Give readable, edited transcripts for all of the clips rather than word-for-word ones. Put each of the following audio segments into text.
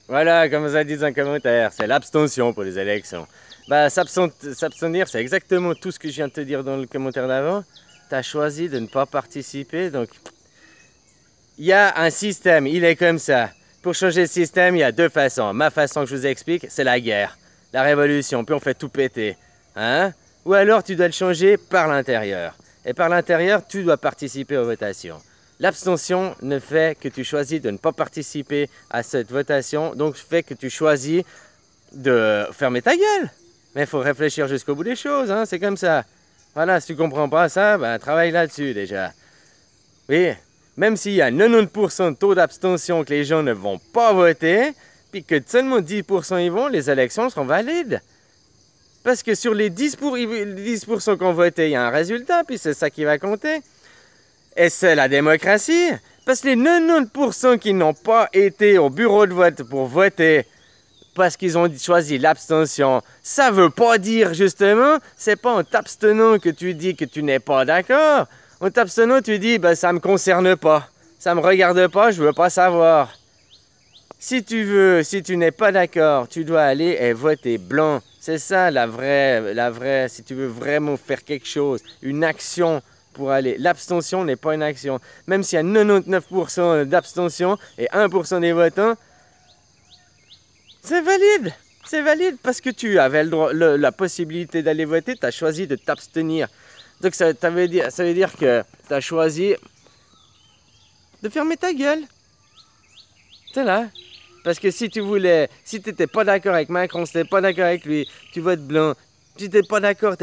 Voilà, comme ça dit dans un commentaire, c'est l'abstention pour les élections. Bah, s'abstenir, c'est exactement tout ce que je viens de te dire dans le commentaire d'avant. Tu as choisi de ne pas participer, donc il y a un système, il est comme ça. Pour changer le système, il y a deux façons. Ma façon que je vous explique, c'est la guerre, la révolution, puis on fait tout péter. Hein? Ou alors tu dois le changer par l'intérieur. Et par l'intérieur, tu dois participer aux votations. L'abstention ne fait que tu choisis de ne pas participer à cette votation, donc fait que tu choisis de fermer ta gueule. Mais il faut réfléchir jusqu'au bout des choses, hein? C'est comme ça. Voilà, si tu comprends pas ça, ben, travaille là-dessus déjà. Oui, même s'il y a 90% de taux d'abstention que les gens ne vont pas voter, puis que seulement 10% y vont, les élections seront valides. Parce que sur les 10% qui ont voté, il y a un résultat, puis c'est ça qui va compter. Et c'est la démocratie. Parce que les 90% qui n'ont pas été au bureau de vote pour voter parce qu'ils ont choisi l'abstention, ça veut pas dire justement, c'est pas en t'abstenant que tu dis que tu n'es pas d'accord. En t'abstenant, tu dis, ben, ça me concerne pas, ça me regarde pas, je veux pas savoir. Si tu n'es pas d'accord, tu dois aller et voter blanc. C'est ça la vraie, si tu veux vraiment faire quelque chose, une action pour aller. L'abstention n'est pas une action. Même s'il y a 99% d'abstention et 1% des votants, c'est valide. C'est valide parce que tu avais le droit, la possibilité d'aller voter, tu as choisi de t'abstenir. Donc ça veut dire que tu as choisi de fermer ta gueule. C'est là. Parce que si tu n'étais pas d'accord avec Macron, si tu n'étais pas d'accord avec lui, tu votes blanc. Si tu n'es pas d'accord,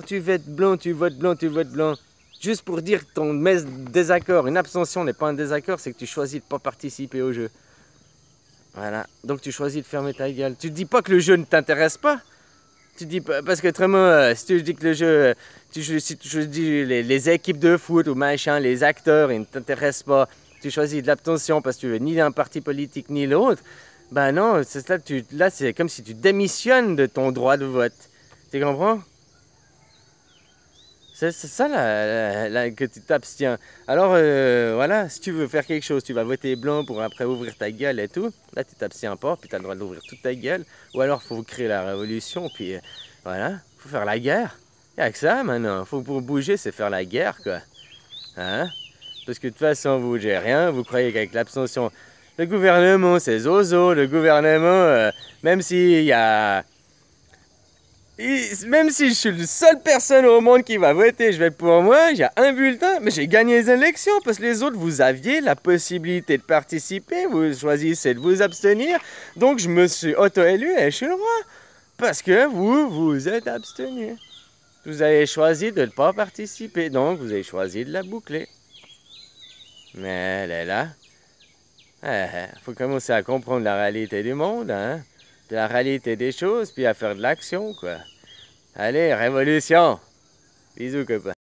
tu votes blanc, tu votes blanc, tu votes blanc. Juste pour dire ton désaccord, une abstention n'est pas un désaccord, c'est que tu choisis de ne pas participer au jeu. Voilà, donc tu choisis de fermer ta gueule. Tu ne dis pas que le jeu ne t'intéresse pas. Tu dis parce que autrement, si tu dis que le jeu, si tu dis les équipes de foot ou machin, les acteurs, ils ne t'intéressent pas. Tu choisis de l'abstention parce que tu veux ni un parti politique ni l'autre. Ben non, là c'est comme si tu démissionnes de ton droit de vote. Tu comprends? C'est ça que tu t'abstiens. Alors voilà, si tu veux faire quelque chose, tu vas voter blanc pour après ouvrir ta gueule et tout. Là, tu t'abstiens pas, puis tu as le droit d'ouvrir toute ta gueule. Ou alors, il faut créer la révolution, puis voilà, il faut faire la guerre. Il n'y a que ça maintenant. Pour bouger, c'est faire la guerre, quoi. Hein? Parce que de toute façon, vous ne bougez rien. Vous croyez qu'avec l'abstention, le gouvernement, c'est zozo. Le gouvernement, même s'il y a... Même si je suis la seule personne au monde qui va voter, je vais pour moi, j'ai un bulletin, mais j'ai gagné les élections parce que les autres, vous aviez la possibilité de participer, vous choisissez de vous abstenir, donc je me suis auto-élu et je suis le roi. Parce que vous vous êtes abstenu. Vous avez choisi de ne pas participer, donc vous avez choisi de la boucler. Mais elle est là. Faut commencer à comprendre la réalité du monde, hein. Puis la réalité des choses, puis à faire de l'action, quoi. Allez, révolution! Bisous, copains.